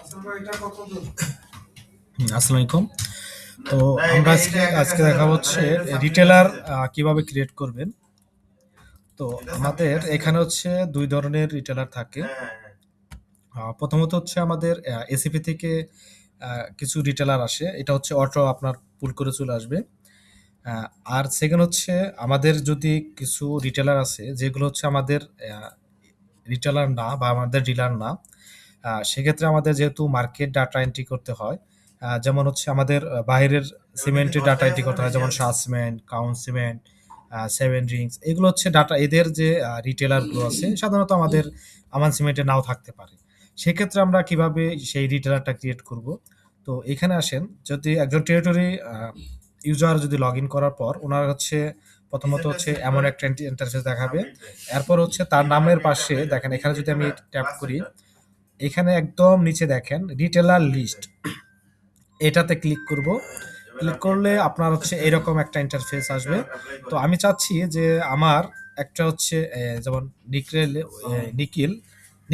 আসসালামু আলাইকুম। তো আমরা আজকে দেখা হচ্ছে রিটেলার কিভাবে ক্রিয়েট করবেন। তো আমাদের এখানে হচ্ছে ২ ধরনের রিটেলার থাকে। প্রথমত হচ্ছে আমাদের এসিপি থেকে কিছু রিটেলার আসে। এটা হচ্ছে অটো আপনার পুল করে চলে আসবে। আ আর সেকেন্ড হচ্ছে আমাদের যদি কিছু রিটেলার আছে যেগুলো হচ্ছে আমাদের রিটেলার না বা আমাদের ডিলার না। সেক্ষেত্রে আমাদের যেহেতু মার্কেট ডাটা এন্ট্রি করতে হয়, যেমন হচ্ছে আমাদের বাইরের সিমেন্টের ডাটা এন্ট্রি করতে হয় যেমন Shah cement, count cement, seven drinks এগুলো হচ্ছে ডাটা এদের যে রিটেলারগুলো আছে সাধারণত আমাদের আমান সিমেন্টে নাও থাকতে পারে। সেক্ষেত্রে আমরা কিভাবে সেই রিটেলারটা ক্রিয়েট করব? তো এখানে আসেন যদি একজন টেরিটরি ইউজার যদি লগ ইন করার পর ওনার হচ্ছে প্রথমত হচ্ছে এমন একটা ইন্টারফেস দেখাবে। এরপর হচ্ছে তার নামের পাশে দেখেন এখানে যদি আমি ট্যাপ করি, এখানে একদম নিচে দেখেন রিটেলার লিস্ট। এটাতে ক্লিক করব। ক্লিক করলে আপনার হচ্ছে এরকম একটা ইন্টারফেস আসবে। তো আমি চাচ্ছি যে আমার একটা হচ্ছে যেমন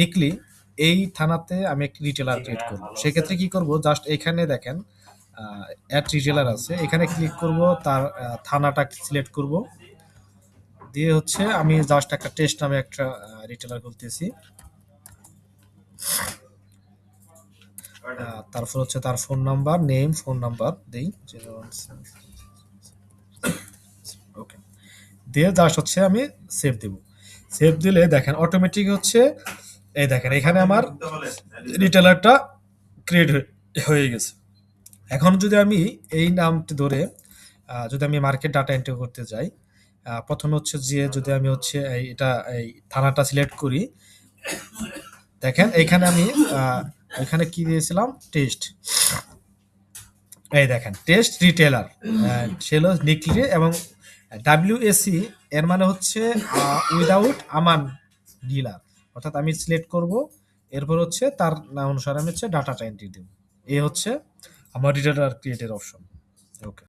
নিকলি এই থানাতে আমি একটি রিটেলার ক্রিয়েট করব। সেক্ষেত্রে কি করব জাস্ট এখানে দেখেন অ্যাড রিটেলার আছে। এখানে ক্লিক করব তার থানাটা সিলেক্ট করব। দিয়ে হচ্ছে আমি জাস্ট একটা টেস্ট নামে একটা রিটেলার খুলতেছি। তারপর হচ্ছে তার phone number, name, phone number দেই 017 ওকে। দিয়ে জাস্ট হচ্ছে আমি সেভ দেব। সেভ দিলে দেখেন অটোমেটিক হচ্ছে এই দেখেন এখানে আমার রিটেলারটা ক্রিয়েট হয়ে গেছে। এখন যদি আমি এই নামটি ধরে যদি আমি মার্কেট ডাটা এন্ট্রি করতে যাই, প্রথমে হচ্ছে যে যদি আমি হচ্ছে এই থানাটা সিলেক্ট করি, দেখেন এখানে আমি এখানে কি দিয়েছিলাম টেস্ট। এই দেখেন টেস্ট রিটেলার সেল নিকলি এবং ডাব্লিউএসি এর মানে হচ্ছে উইদাউট আমান ডিলার। অর্থাৎ আমি সিলেক্ট করব, এরপর হচ্ছে তার নাম অনুসারে আমি হচ্ছে ডাটাটা এন্ট্রি দেব। এই হচ্ছে আমার রিটেলার ক্রিয়েটের অপশন। ওকে।